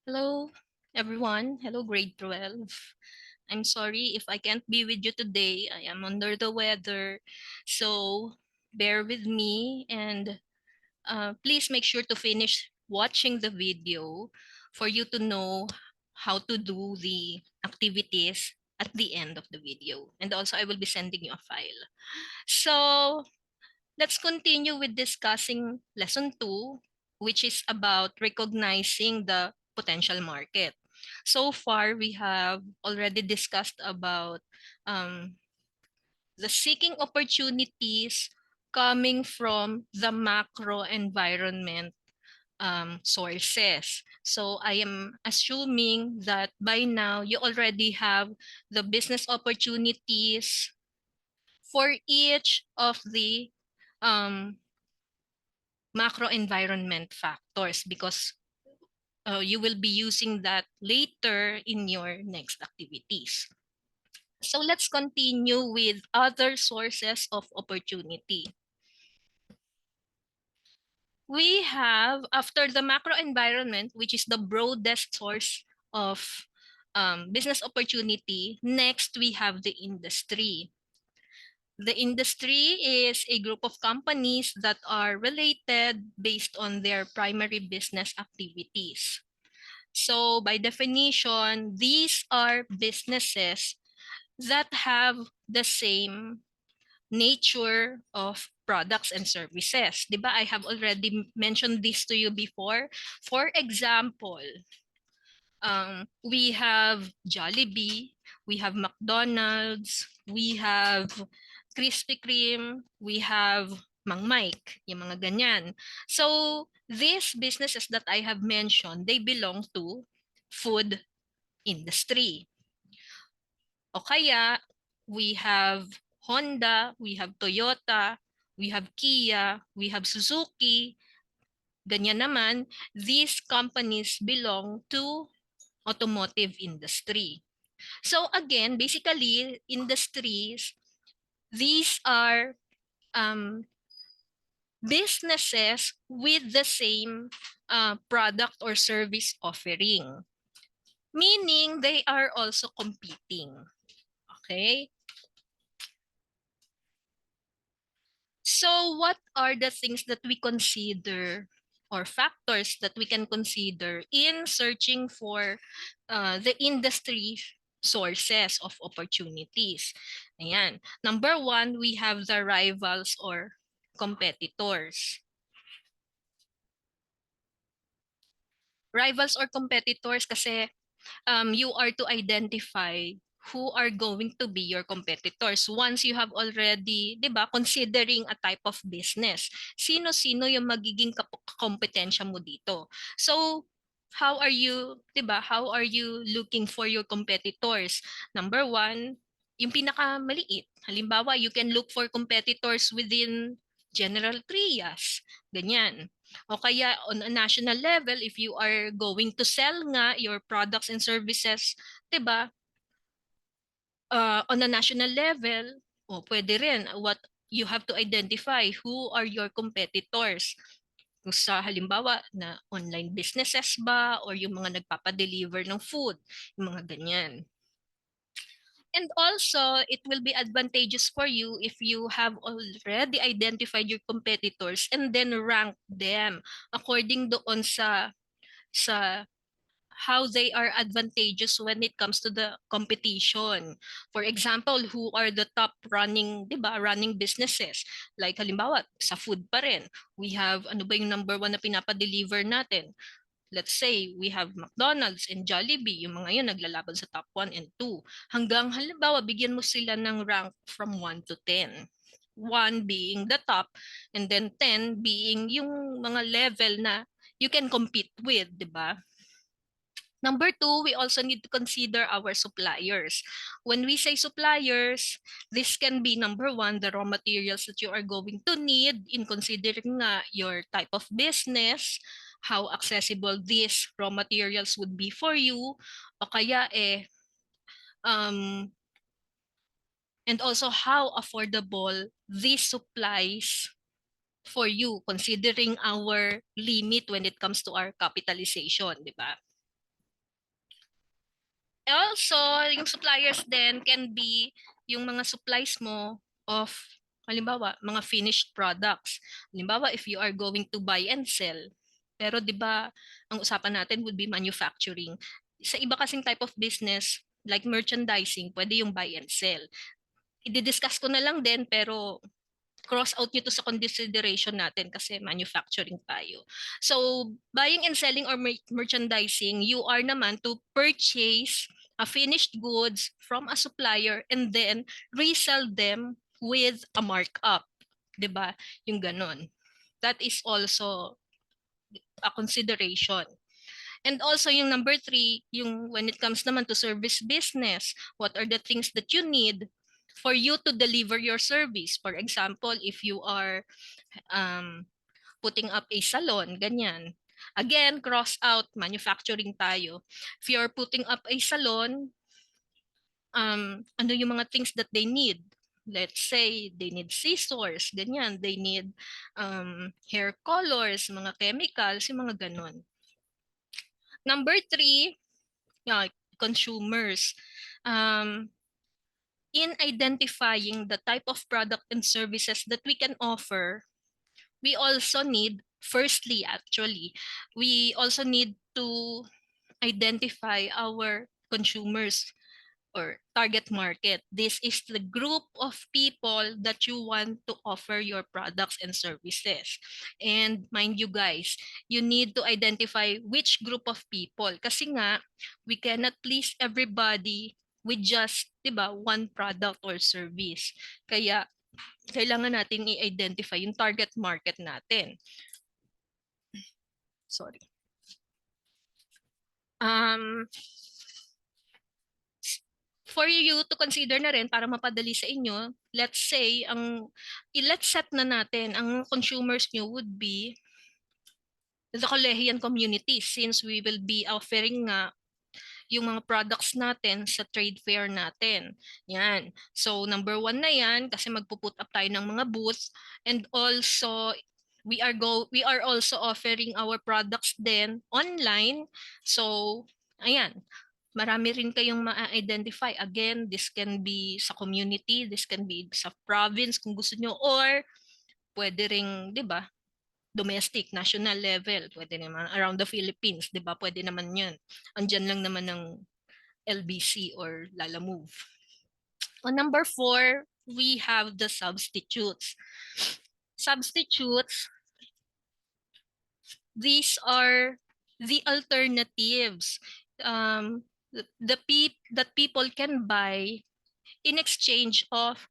Hello, everyone. Hello, grade 12. I'm sorry if I can't be with you today. I am under the weather. So bear with me and please make sure to finish watching the video for you to know how to do the activities at the end of the video. And also, I will be sending you a file. So let's continue with discussing lesson 2, which is about recognizing the potential market. So far, we have already discussed about um, the seeking opportunities coming from the macro environment sources. So I am assuming that by now you already have the business opportunities for each of the um, macro environment factors because you will be using that later in your next activities. So let's continue with other sources of opportunity. We have, after the macro environment, which is the broadest source of business opportunity, next we have the industry. The industry is a group of companies that are related based on their primary business activities. So by definition, these are businesses that have the same nature of products and services. Diba? I have already mentioned this to you before. For example, we have Jollibee, we have McDonald's, we have Krispy Kreme, we have Mang Mike, yung mga ganyan. So, these businesses that I have mentioned, they belong to food industry. O kaya, we have Honda, we have Toyota, we have Kia, we have Suzuki. Ganyan naman, these companies belong to automotive industry. So again, basically, industries, these are businesses with the same product or service offering, meaning they are also competing. Okay? So what are the things that we consider or factors that we can consider in searching for the industry sources of opportunities? Ayan. Number one, we have the rivals or competitors. Rivals or competitors kasi you are to identify who are going to be your competitors once you have already, 'di ba, considering a type of business. Sino-sino yung magiging kompetensya mo dito? So, how are you, 'di ba? How are you looking for your competitors? Number one, yung pinakamaliit. Halimbawa, you can look for competitors within General Trias. Ganyan. O kaya on a national level, if you are going to sell nga your products and services, 'di ba? On a national level, pwede rin what you have to identify who are your competitors. Kung sa halimbawa na online businesses ba or yung mga nagpapa-deliver ng food, yung mga ganyan. And also, it will be advantageous for you if you have already identified your competitors and then rank them according doon sa how they are advantageous when it comes to the competition. For example, who are the top running, 'di ba, running businesses? Like halimbawa, sa food pa rin. We have ano ba yung number one na pinapa-deliver natin? Let's say we have McDonald's and Jollibee, yung mga yun naglalaban sa top 1 and 2. Hanggang halimbawa, bigyan mo sila ng rank from 1 to 10. 1 being the top and then 10 being yung mga level na you can compete with, 'di ba? Number two, we also need to consider our suppliers. When we say suppliers, this can be number one, the raw materials that you are going to need in considering your type of business, how accessible these raw materials would be for you, o kaya um, and also how affordable these supplies for you considering our limit when it comes to our capitalization, di ba? Also, yung suppliers din can be yung mga supplies mo of halimbawa, mga finished products. Halimbawa, if you are going to buy and sell, pero 'di ba, ang usapan natin would be manufacturing. Sa iba kasing type of business, like merchandising, pwede yung buy and sell. I-discuss ko na lang din pero cross out nyo to sa consideration natin kasi manufacturing tayo. So, buying and selling or merchandising, you are naman to purchase a finished goods from a supplier and then resell them with a markup. 'Di ba? Yung ganon. That is also a consideration. And also yung number 3, yung when it comes naman to service business, what are the things that you need for you to deliver your service? For example, if you are putting up a salon, ganyan. Again, cross out, manufacturing tayo. If you're putting up a salon, ano yung mga things that they need? Let's say, they need scissors, ganyan. They need hair colors, mga chemicals, yung mga ganon. Number 3, consumers. In identifying the type of product and services that we can offer, we also need, firstly, actually, we also need to identify our consumers or target market. This is the group of people that you want to offer your products and services. And mind you guys, you need to identify which group of people. Kasi nga, we cannot please everybody with just, 'di ba, one product or service. Kaya kailangan nating i-identify yung target market natin. Sorry. For you to consider na rin para mapadali sa inyo, let's say, let's set na natin, ang consumers nyo would be the Colegian community since we will be offering nga yung mga products natin sa trade fair natin. Yan. So, number 1 na yan kasi magpuput up tayo ng mga booths and also we are also offering our products then online. So, ayan, marami rin kayong ma-identify. Again, this can be sa community, this can be sa province kung gusto nyo, or pwede ring, di ba, domestic, national level, pwede naman around the Philippines, di ba, pwede naman yun. Andyan lang naman ng LBC or Lalamove. On number 4, we have the substitutes. Substitutes, these are the alternatives that people can buy in exchange of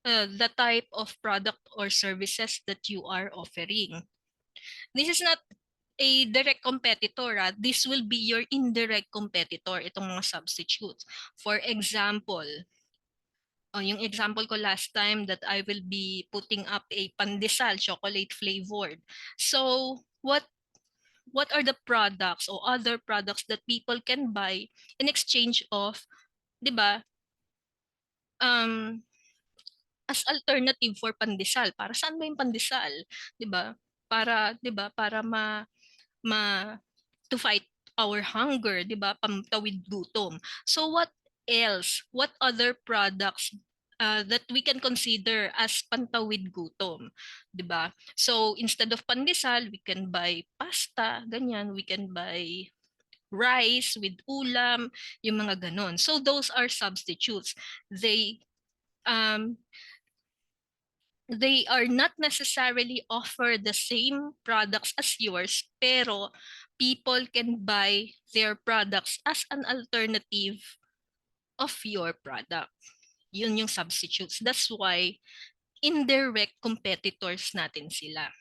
the type of product or services that you are offering. This is not a direct competitor. This will be your indirect competitor, itong mga substitutes. For example, yung example ko last time that I will be putting up a pandesal chocolate flavored. So, what are the products or other products that people can buy in exchange of, 'di ba? As alternative for pandesal. Para saan ba yung pandesal? 'Di ba? Para 'di ba? Para ma to fight our hunger, 'di ba? Pamtawid gutom. So what else? What other products that we can consider as pantawid gutom, 'di ba? So instead of pandesal, we can buy pasta, ganyan, we can buy rice with ulam, yung mga ganon. So those are substitutes. Um they are not necessarily offer the same products as yours, pero people can buy their products as an alternative of your product. Yun yung substitutes. That's why indirect competitors natin sila.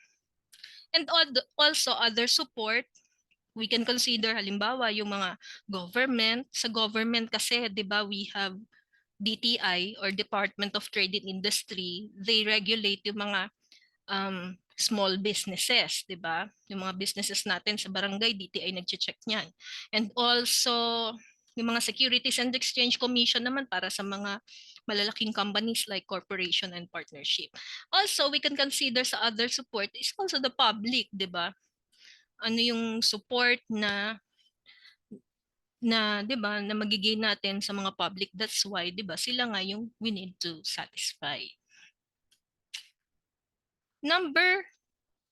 And also other support, we can consider halimbawa yung mga government. Sa government kasi, 'di ba, we have DTI or Department of Trade and Industry. They regulate yung mga small businesses, 'di ba? Yung mga businesses natin sa barangay, DTI nagche-check niyan. And also yung mga Securities and Exchange Commission naman para sa mga malalaking companies like corporation and partnership. Also, we can consider sa other support is also the public, di ba? Ano yung support na 'di ba na magiging natin sa mga public. That's why 'di ba sila nga yung we need to satisfy. Number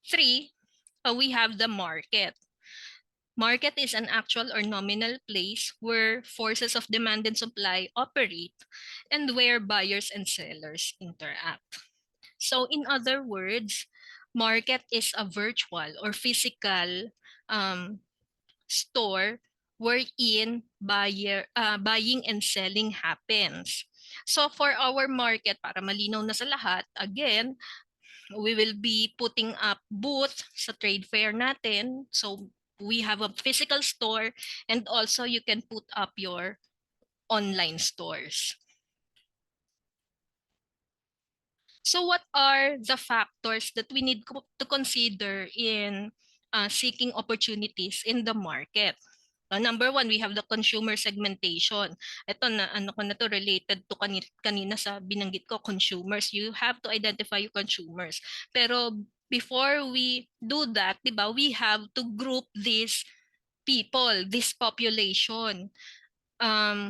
3, we have the market. Market is an actual or nominal place where forces of demand and supply operate and where buyers and sellers interact. So in other words, market is a virtual or physical um, store wherein buying and selling happens. So for our market, para malinaw na sa lahat, again, we will be putting up booth sa trade fair natin. So we have a physical store and also you can put up your online stores. So what are the factors that we need to consider in seeking opportunities in the market? Number 1, we have the consumer segmentation. Ito na ano ko na to related to kanina sa binanggit ko, consumers. You have to identify your consumers. Pero before we do that, 'di ba, we have to group these people, this population.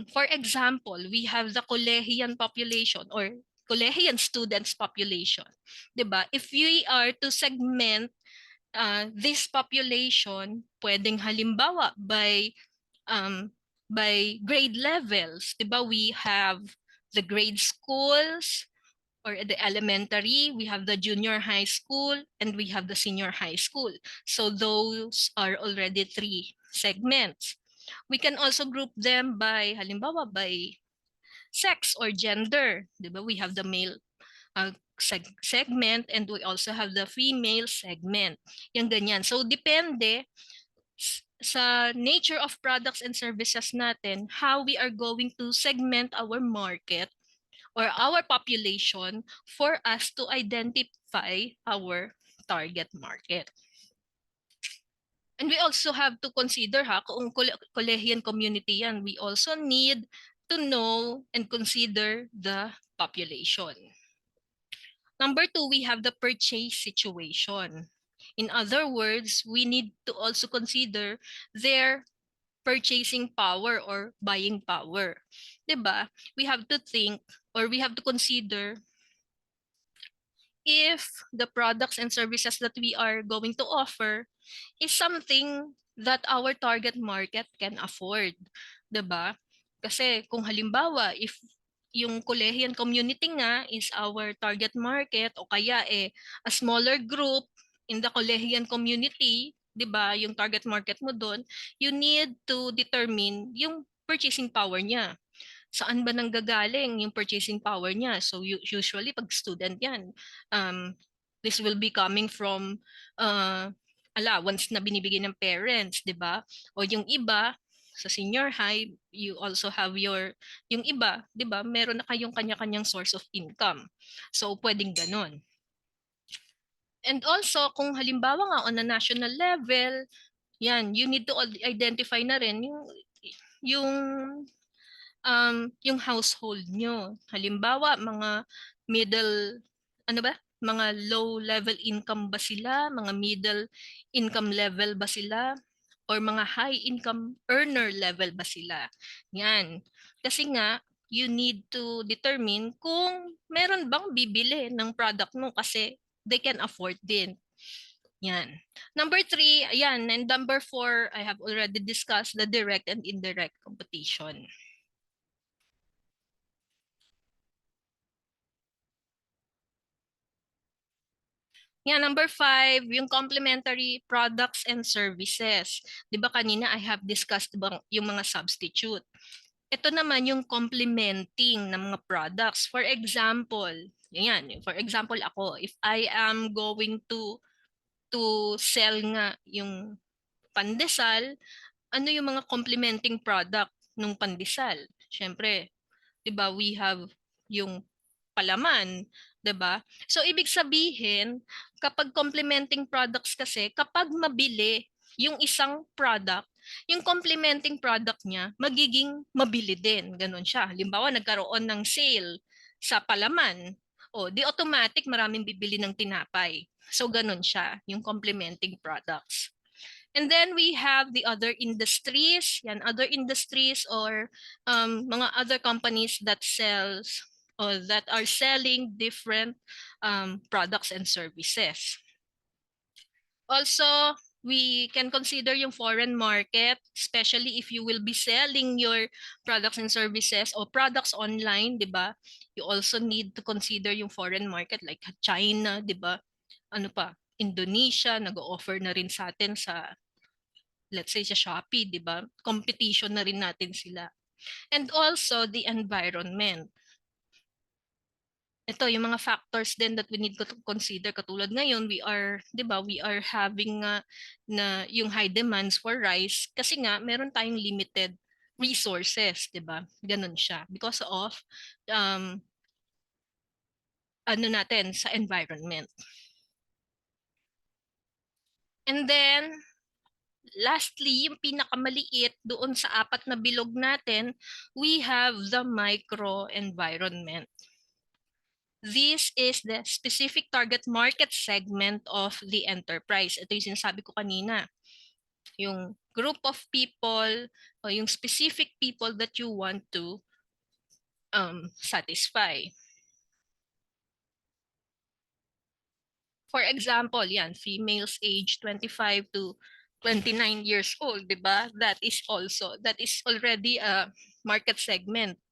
For example, we have the Kolehian population or Kolehian students population. 'Di ba? If we are to segment this population, pwedeng halimbawa by grade levels. Diba? We have the grade schools or the elementary, we have the junior high school, and we have the senior high school. So those are already 3 segments. We can also group them by, halimbawa, by sex or gender. Diba? We have the male segment and we also have the female segment. Yung ganyan. So depende sa nature of products and services natin, how we are going to segment our market or our population for us to identify our target market. And we also have to consider kung Kolehian community yan, we also need to know and consider the population. Number 2, we have the purchase situation. In other words, we need to also consider their purchasing power or buying power. 'Di ba? We have to think or we have to consider if the products and services that we are going to offer is something that our target market can afford. 'Di ba? Kasi kung halimbawa, if yung Kolehian community nga is our target market o kaya a smaller group in the Kolehian community, 'di ba, yung target market mo doon, you need to determine yung purchasing power niya. Saan ba nanggagaling yung purchasing power niya? So usually pag student yan, this will be coming from allowance na binibigay ng parents, 'di ba? O yung iba sa senior high, you also have yung iba, 'di ba? Meron na kayong kanya-kanyang source of income. So pwedeng ganon. And also kung halimbawa nga on a national level, yan, you need to identify na rin yung yung household nyo. Halimbawa, mga middle, ano ba? Mga low level income ba sila? Mga middle income level ba sila? Or mga high income earner level ba sila? Yan. Kasi nga, you need to determine kung meron bang bibili ng product mo kasi they can afford din. Yan. Number 3, ayan. And number 4, I have already discussed the direct and indirect competition. Yeah, number 5, yung complementary products and services. 'Di ba kanina I have discussed yung mga substitute. Ito naman yung complementing ng mga products. For example, for example ako, if I am going to sell nga yung pandesal, ano yung mga complementing product ng pandesal? Syempre, 'di ba, we have yung palaman, 'di ba? So ibig sabihin, kapag complementing products kasi, kapag mabili yung isang product, yung complementing product niya magiging mabili din, ganun siya. Halimbawa, nagkaroon ng sale. sa palaman. O, di automatic maraming bibili ng tinapay. So, ganun siya, yung complementing products. And then we have the other industries, yan, other industries or mga other companies that sells or that are selling different products and services. Also, we can consider yung foreign market, especially if you will be selling your products and services or products online, di ba? You also need to consider yung foreign market like China, di ba? Ano pa? Indonesia, nag-offer na rin sa atin sa, let's say, sa Shopee, di ba? Competition na rin natin sila. And also the environment. Ito yung mga factors din that we need to consider. Katulad ngayon, we are, 'di ba, we are having na yung high demands for rice kasi nga meron tayong limited resources, 'di ba? Ganun siya because of um ano natin sa environment. And then lastly, yung pinakamaliit doon sa apat na bilog natin, we have the microenvironment. This is the specific target market segment of the enterprise. Ito yung sinasabi ko kanina. Yung group of people o yung specific people that you want to satisfy. For example, yan, females age 25 to 29 years old, 'di ba? That is already a market segment.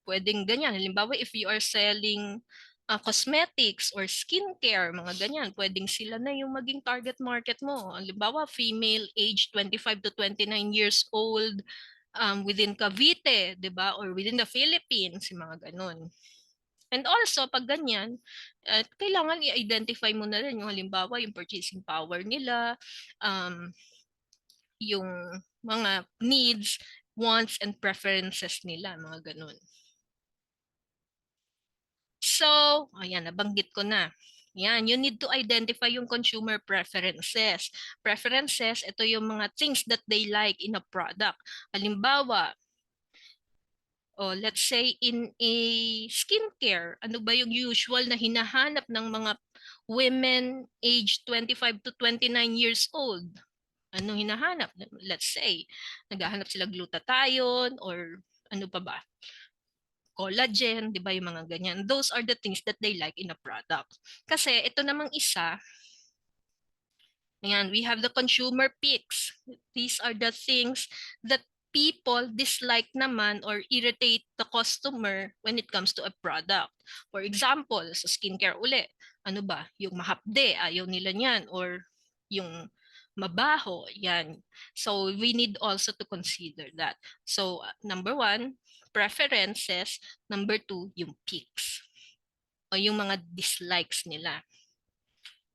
Pwedeng ganyan. Halimbawa, if you are selling cosmetics or skincare, mga ganyan, pwedeng sila na yung maging target market mo. Halimbawa, female age 25 to 29 years old within Cavite, di ba? Or within the Philippines, yung mga ganun. And also, pag ganyan, kailangan i-identify mo na rin yung halimbawa, yung purchasing power nila, um, yung mga needs, wants, and preferences nila, mga ganun. So, ayan, nabanggit ko na. Yan, you need to identify yung consumer preferences. Preferences, ito yung mga things that they like in a product. Halimbawa, let's say in a skincare, ano ba yung usual na hinahanap ng mga women age 25 to 29 years old? Ano hinahanap? Let's say, naghahanap sila glutathione or ano pa ba? Collagen, di ba yung mga ganyan. Those are the things that they like in a product. Kasi ito namang isa, ayan, we have the consumer picks. These are the things that people dislike naman or irritate the customer when it comes to a product. For example, sa skincare uli, ano ba? Yung mahapde, ayaw nila niyan. Or yung mabaho, yan. So we need also to consider that. So number one, preferences. Number two, yung picks. O yung mga dislikes nila.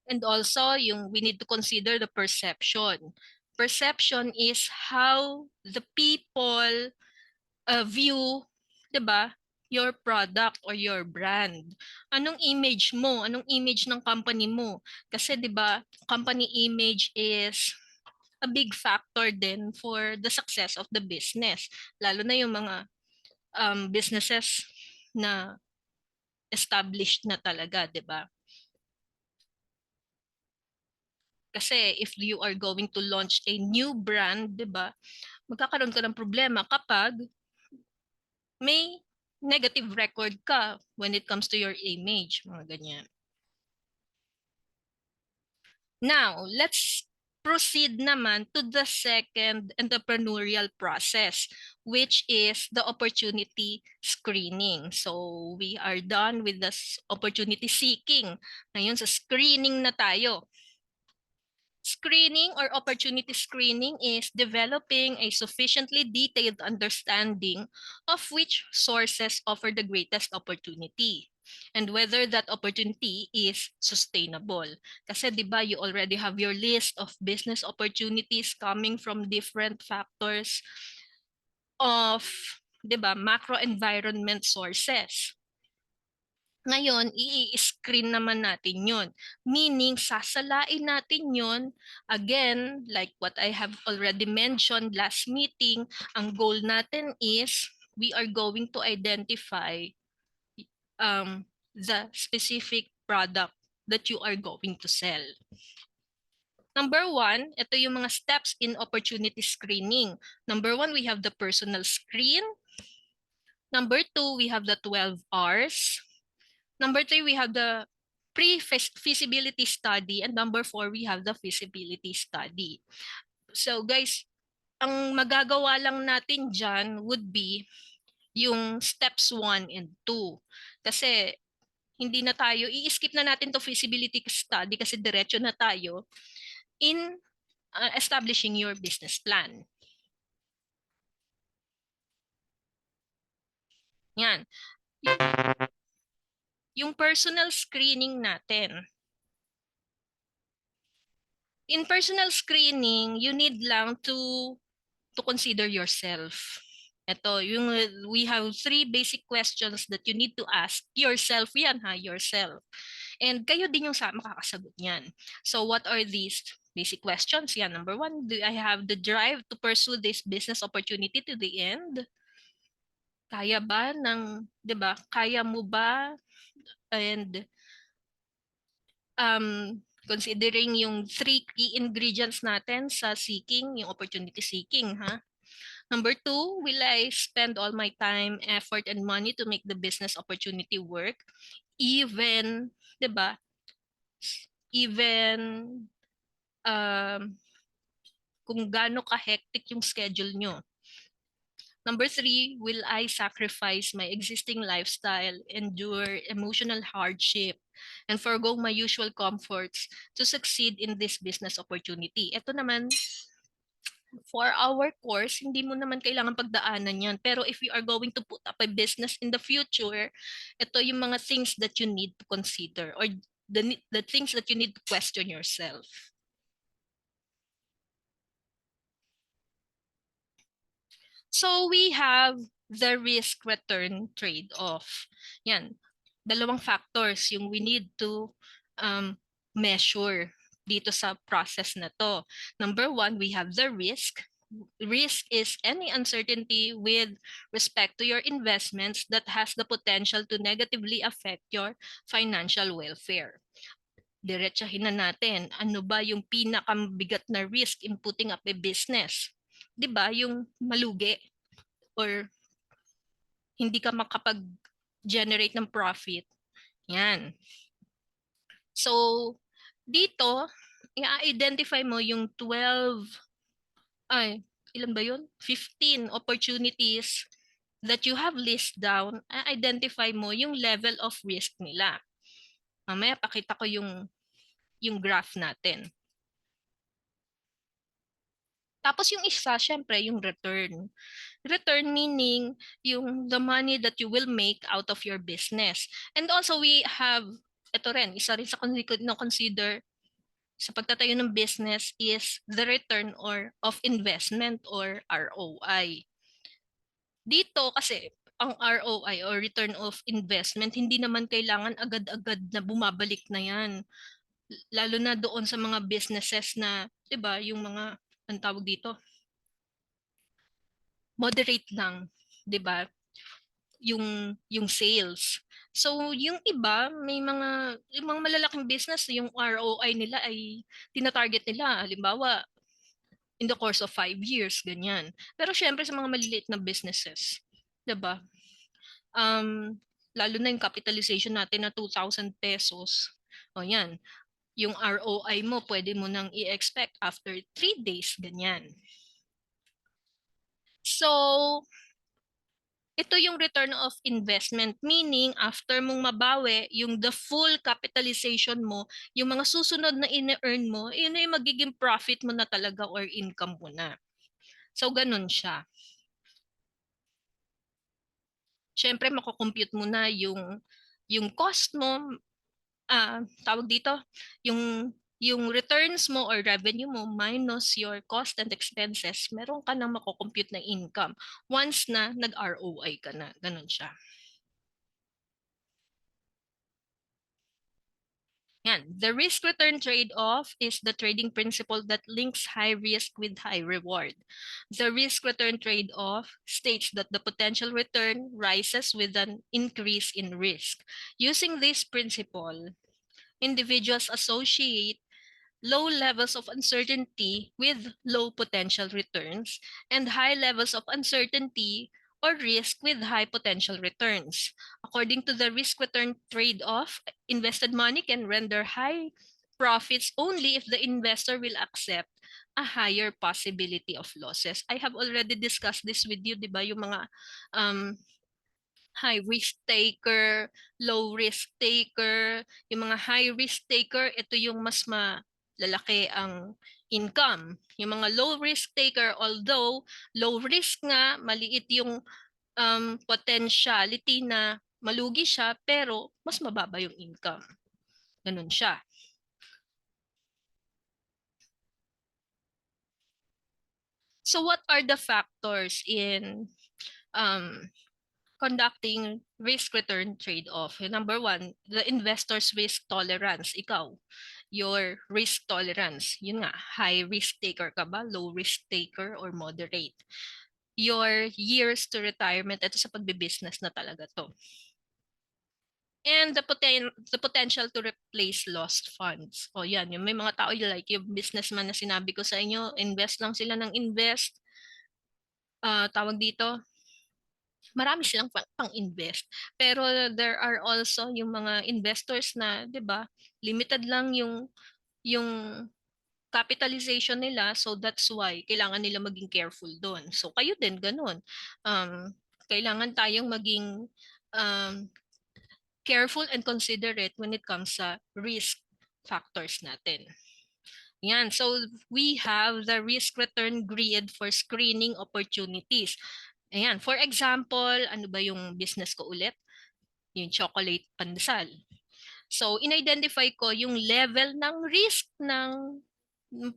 And also, we need to consider the perception. Perception is how the people view, 'di ba, your product or your brand. Anong image mo? Anong image ng company mo? Kasi 'di ba, company image is a big factor din for the success of the business. Lalo na yung mga businesses na established na talaga, 'di ba? Kasi if you are going to launch a new brand, 'di ba? Magkakaroon ka ng problema kapag may negative record ka when it comes to your image, mga ganyan. Now, let's proceed naman to the second entrepreneurial process, which is the opportunity screening. So, we are done with the opportunity seeking. Ngayon, sa screening na tayo. Screening or opportunity screening is developing a sufficiently detailed understanding of which sources offer the greatest opportunity and whether that opportunity is sustainable. Kasi 'di ba, you already have your list of business opportunities coming from different factors of 'di ba, macro environment sources. Ngayon, i-screen naman natin yon. Meaning, sasalain natin yon. Again, like what I have already mentioned last meeting, ang goal natin is we are going to identify the specific product that you are going to sell. Number one, ito yung mga steps in opportunity screening. Number one, we have the personal screen. Number two, we have the 12 hours. Number three, we have the pre-feasibility study. And number four, we have the feasibility study. So guys, ang magagawa lang natin dyan would be yung steps 1 and 2. Kasi hindi na tayo, i-skip na natin to feasibility study kasi diretso na tayo in establishing your business plan. Yan. Yung personal screening natin. In personal screening, you need lang to consider yourself. Ito, we have 3 basic questions that you need to ask yourself. Yan ha, yourself. And kayo din yung makakasagot niyan. So what are these basic questions? Yan, number 1, do I have the drive to pursue this business opportunity to the end? Kaya ba ng, 'di ba? Kaya mo ba? And considering yung 3 key ingredients natin sa seeking, yung opportunity seeking, ha? Number 2, will I spend all my time, effort, and money to make the business opportunity work? Even, 'di ba? Even kung gaano ka-hectic yung schedule nyo. Number 3, will I sacrifice my existing lifestyle, endure emotional hardship, and forgo my usual comforts to succeed in this business opportunity? Ito naman, for our course, hindi mo naman kailangan pagdaanan yan. Pero if you are going to put up a business in the future, ito yung mga things that you need to consider or the things that you need to question yourself. So we have the risk-return trade-off. Yan. Dalawang factors yung we need to measure dito sa process na to. Number 1, we have the risk. Risk is any uncertainty with respect to your investments that has the potential to negatively affect your financial welfare. Diretsahin na natin, ano ba yung pinakamabigat na risk in putting up a business? 'Di ba? Yung malugi or hindi ka makapag-generate ng profit. Yan. So, dito, i-identify mo yung 12, ilan ba yun? 15 opportunities that you have list down. I-identify mo yung level of risk nila. Mamaya, pakita ko yung graph natin. Tapos yung isa, syempre, yung return. Return meaning yung the money that you will make out of your business. And also we have, ito rin, isa rin sa consider sa pagtatayo ng business is the return or of investment or ROI. Dito kasi ang ROI or return of investment, hindi naman kailangan agad-agad na bumabalik na yan. Lalo na doon sa mga businesses na, 'di ba, yung mga ang tawag dito, moderate lang, 'di ba? Yung sales. So, yung iba, yung mga malalaking business, yung ROI nila ay tina-target nila. Halimbawa, in the course of 5 years, ganyan. Pero syempre sa mga maliliit na businesses, 'di ba? Lalo na yung capitalization natin na 2,000 pesos. O yan, yung ROI mo, pwede mo nang i-expect after 3 days, ganyan. So, ito yung return of investment, meaning after mong mabawi, yung the full capitalization mo, yung mga susunod na ine-earn mo, yun na yung magiging profit mo na talaga or income mo na. So, ganun siya. Siyempre, makukompute mo na yung cost mo, tawag dito, yung returns mo or revenue mo minus your cost and expenses, meron ka nang makukompute na income once na nag-ROI ka na. Ganun siya. Yan. The risk-return trade-off is the trading principle that links high risk with high reward. The risk-return trade-off states that the potential return rises with an increase in risk. Using this principle, individuals associate low levels of uncertainty with low potential returns and high levels of uncertainty or risk with high potential returns. According to the risk-return trade-off, invested money can render high profits only if the investor will accept a higher possibility of losses. I have already discussed this with you, di ba? Yung mga um, high risk taker, low risk taker. Yung mga high risk taker, ito yung mas malalaki ang income. Yung mga low risk taker, although low risk nga, maliit yung potentiality na malugi siya, pero mas mababa yung income. Ganun siya. So what are the factors in um, conducting risk-return trade-off? Number one, the investor's risk tolerance. Ikaw, your risk tolerance. Yun nga, high risk taker ka ba? Low risk taker or moderate? Your years to retirement. Ito sa pagbibusiness na talaga to. And the potential to replace lost funds. O yan, yung may mga tao like yung businessman na sinabi ko sa inyo, invest lang sila ng invest. Tawag dito, marami silang pang-invest. Pero there are also yung mga investors na, 'di ba, limited lang yung capitalization nila, so that's why kailangan nila maging careful doon. So kayo din ganun. Kailangan tayong maging um, careful and considerate when it comes sa risk factors natin. Yan. So we have the risk return grid for screening opportunities. Ayan. For example, ano ba yung business ko ulit? Yung chocolate pandesal. So, in-identify ko yung level ng risk ng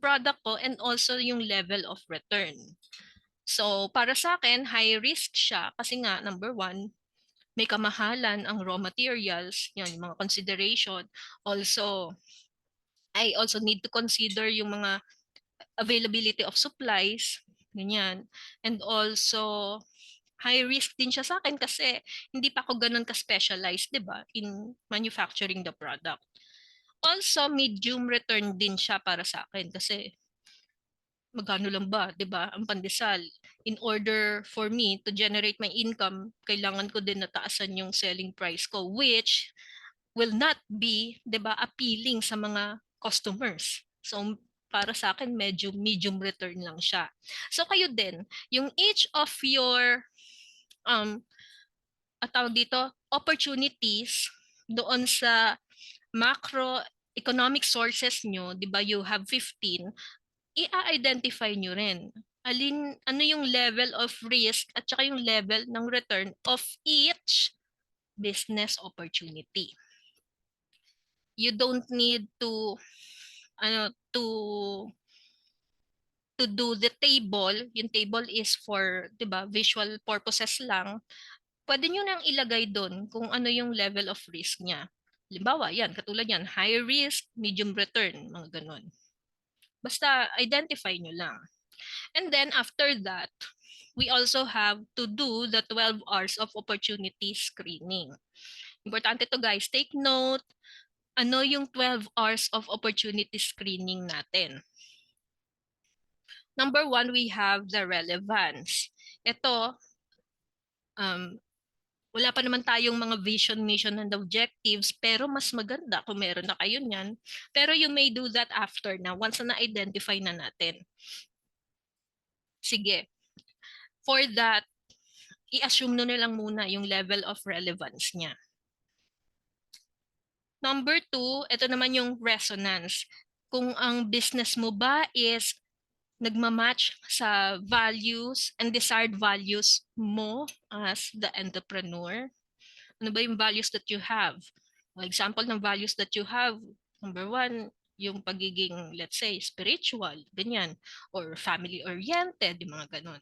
product ko and also yung level of return. So, para sa akin, high risk siya kasi nga, number one, may kamahalan ang raw materials, yan, yung mga consideration. Also, I also need to consider yung mga availability of supplies, ganyan. And also, high risk din siya sa akin kasi hindi pa ako ganun ka-specialized, 'di ba, in manufacturing the product. Also, medium return din siya para sa akin kasi magkano lang ba, 'di ba, ang pandesal. In order for me to generate my income, kailangan ko din nataasan yung selling price ko, which will not be, 'di ba, appealing sa mga customers. So para sa akin medyo medium return lang siya. So kayo din, yung each of your tawag dito, opportunities doon sa macro economic sources nyo, 'di ba, you have 15, i-identify nyo rin ano yung level of risk at saka yung level ng return of each business opportunity. You don't need to ano to do the table. Yung table is for, 'di ba, visual purposes lang. Pwede nyo nang ilagay doon kung ano yung level of risk niya. Halimbawa, yan, katulad yan, high risk, medium return, mga ganun. Basta identify nyo lang. And then after that, we also have to do the 12 hours of opportunity screening. Importante to guys, take note, ano yung 12 hours of opportunity screening natin. Number one, we have the relevance. Ito, wala pa naman tayong mga vision, mission, and objectives, pero mas maganda kung meron na kayo niyan. Pero you may do that after na, once na na-identify na natin. Sige. For that, i-assume na lang muna yung level of relevance niya. Number two, ito naman yung resonance. Kung ang business mo ba is nagmamatch sa values and desired values mo as the entrepreneur. Ano ba yung values that you have? Example ng values that you have, number one, yung pagiging, let's say, spiritual, ganyan, or family-oriented, yung mga ganon.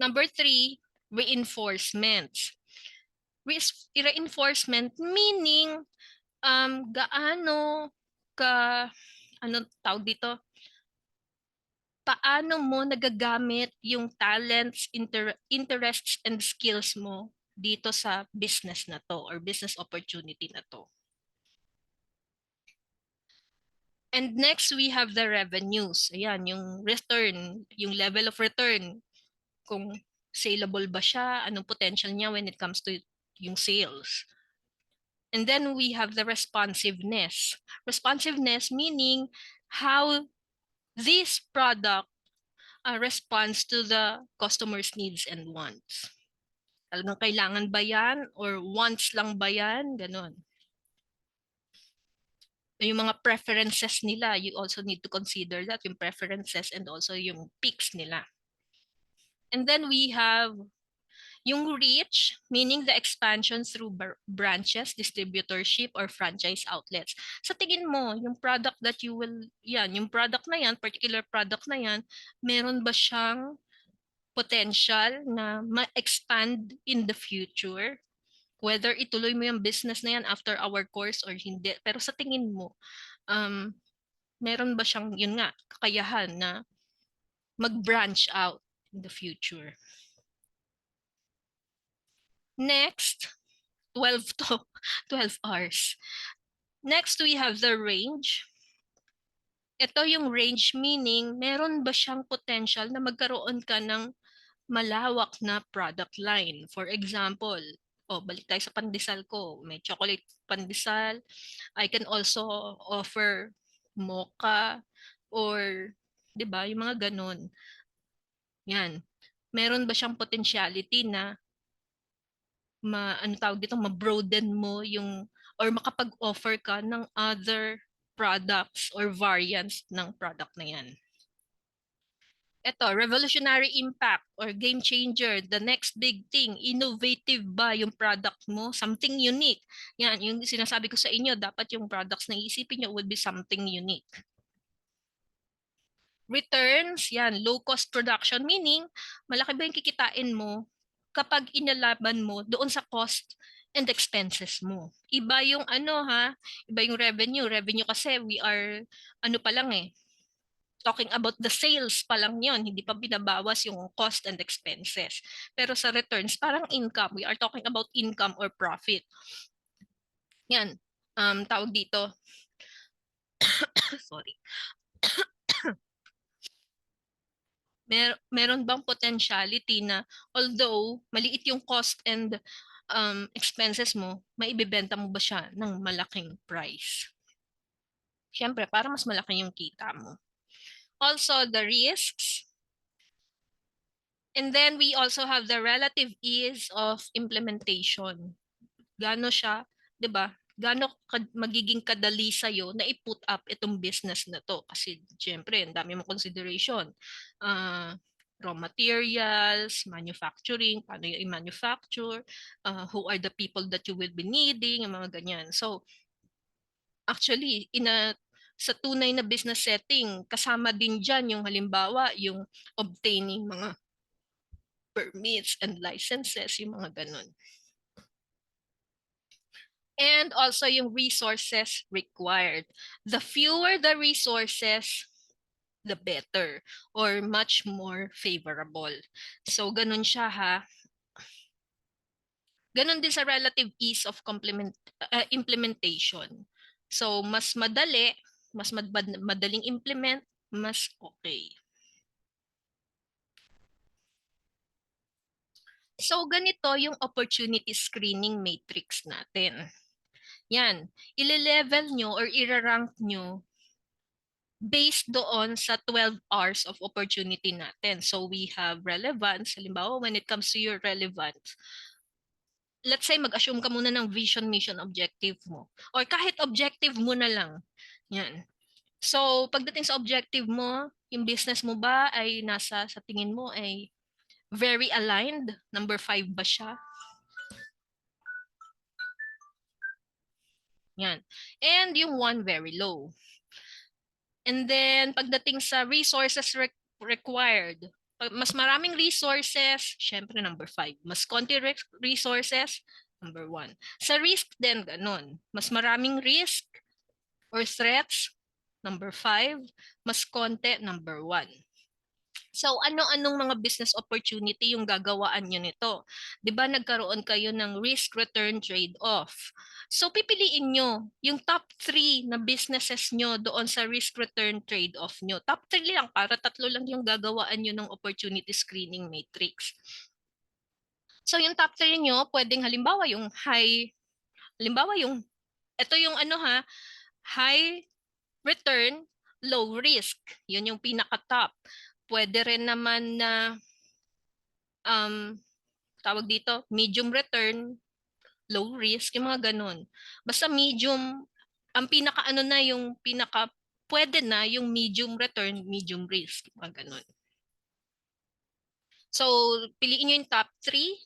Number three, reinforcements. Reinforcement meaning Gaano ka, ano tawag dito, paano mo nagagamit yung talents, interests, and skills mo dito sa business na to or business opportunity na to. And next, we have the revenues. Ayan, yung return, yung level of return. Kung saleable ba siya, anong potential niya when it comes to yung sales. And then we have the responsiveness. Responsiveness meaning how this product responds to the customer's needs and wants. Talagang kailangan ba yan or wants lang ba yan? Ganon. Yung mga preferences nila, you also need to consider that, yung preferences and also yung peaks nila. And then we have yung reach, meaning the expansion through branches, distributorship, or franchise outlets. Sa tingin mo, yung product that you will, yan, yung product na yan, particular product na yan, meron ba siyang potential na ma-expand in the future? Whether ituloy mo yung business na yan after our course or hindi. Pero sa tingin mo, meron ba siyang, yun nga, kakayahan na mag-branch out in the future? Next, 12 to 12 hours. Next, we have the range. Ito yung range meaning, meron ba siyang potential na magkaroon ka ng malawak na product line? For example, balik tayo sa pandesal ko. May chocolate pandesal. I can also offer mocha or, di ba, yung mga ganun. Yan. Meron ba siyang potentiality na ano tawag dito, ma-broaden mo yung or makapag-offer ka ng other products or variants ng product na yan. Ito, revolutionary impact or game changer, the next big thing, innovative ba yung product mo? Something unique. Yan, yung sinasabi ko sa inyo, dapat yung products na iisipin nyo would be something unique. Returns, yan, low cost production, meaning malaki ba yung kikitain mo kapag inalaban mo doon sa cost and expenses mo. Iba yung iba yung revenue. Revenue kasi we are, pa lang talking about the sales pa lang yon, hindi pa binabawas yung cost and expenses. Pero sa returns, parang income. We are talking about income or profit. Yan, tawag dito. Sorry. Meron bang potentiality na although maliit yung cost and expenses mo, maibibenta mo ba siya ng malaking price? Siyempre, para mas malaki yung kita mo. Also, the risks. And then we also have the relative ease of implementation. Gano siya, 'di ba? Gano magiging kadali sa iyo na i-put up itong business na to kasi syempre, ang dami mong consideration. Raw materials, manufacturing, paano yung i-manufacture, who are the people that you will be needing, yung mga ganyan. So, actually, sa tunay na business setting, kasama din dyan yung halimbawa, yung obtaining mga permits and licenses, yung mga ganun. And also yung resources required. The fewer the resources, the better or much more favorable. So ganun siya ha. Ganun din sa relative ease of implementation. So mas madali, mas madaling implement, mas okay. So ganito yung opportunity screening matrix natin. Yan, ile-level nyo or i-rank nyo based doon sa 12 hours of opportunity natin. So we have relevance. Halimbawa, when it comes to your relevance, let's say mag-assume ka muna ng vision, mission, objective mo. Or kahit objective mo na lang. Yan. So pagdating sa objective mo, yung business mo ba ay sa tingin mo ay very aligned? Number 5 ba siya? Yan. And yung 1 very low. And then, pagdating sa resources required, mas maraming resources, syempre number 5. Mas konti resources, number 1. Sa risk din, ganun. Mas maraming risk or threats, number 5. Mas konti, number 1. So ano-anong mga business opportunity yung gagawaan nyo nito? 'Di ba nagkaroon kayo ng risk return trade-off? So pipiliin nyo yung top 3 na businesses nyo doon sa risk return trade-off nyo. Top 3 lang para 3 lang yung gagawaan nyo ng opportunity screening matrix. So yung top 3 nyo, pwedeng halimbawa yung ito yung ano ha, high return, low risk. Yun yung pinaka-top. Pwede rin naman na tawag dito, medium return, low risk, yung mga ganun. Basta medium, ang pinaka-ano na yung pwede na yung medium return, medium risk, mga ganun. So, piliin nyo yung top 3.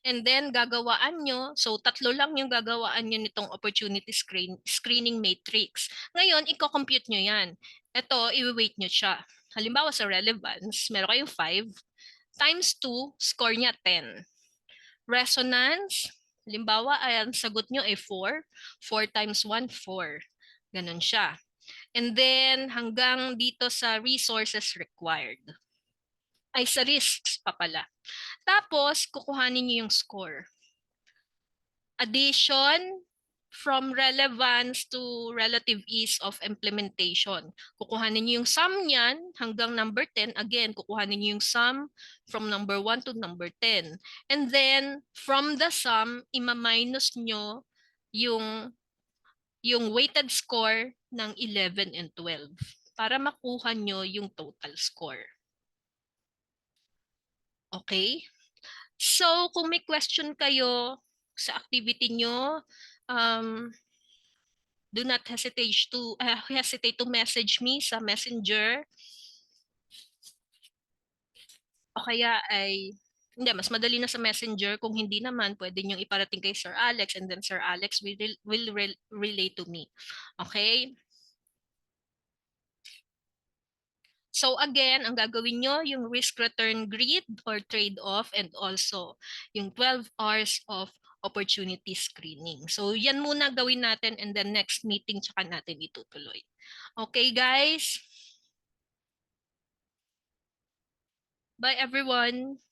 And then, gagawaan nyo, so 3 lang yung gagawaan nyo nitong opportunity screening matrix. Ngayon, i-compute nyo yan. Ito, i-weight nyo siya. Halimbawa sa relevance, meron kayong 5 times 2, score niya 10. Resonance, halimbawa, ang sagot nyo ay 4. 4 times 1, 4. Ganon siya. And then, hanggang dito sa resources required. Ay, sa risks pa pala. Tapos, kukuhanin niyo yung score. Addition from relevance to relative ease of implementation. Kukuhanin niyo yung sum niyan hanggang number 10. Again, kukuhanin niyo yung sum from number 1 to number 10. And then, from the sum, ima-minus nyo yung weighted score ng 11 and 12 para makuha nyo yung total score. Okay? So, kung may question kayo sa activity nyo, do not hesitate to message me sa Messenger. O kaya ay, hindi, mas madali na sa Messenger. Kung hindi naman, pwede nyo iparating kay Sir Alex and then Sir Alex will relay to me. Okay? So again, ang gagawin nyo, yung risk return grid or trade-off and also yung 12 hours of opportunity screening. So yan muna gawin natin and then next meeting tsaka natin itutuloy. Okay guys? Bye everyone!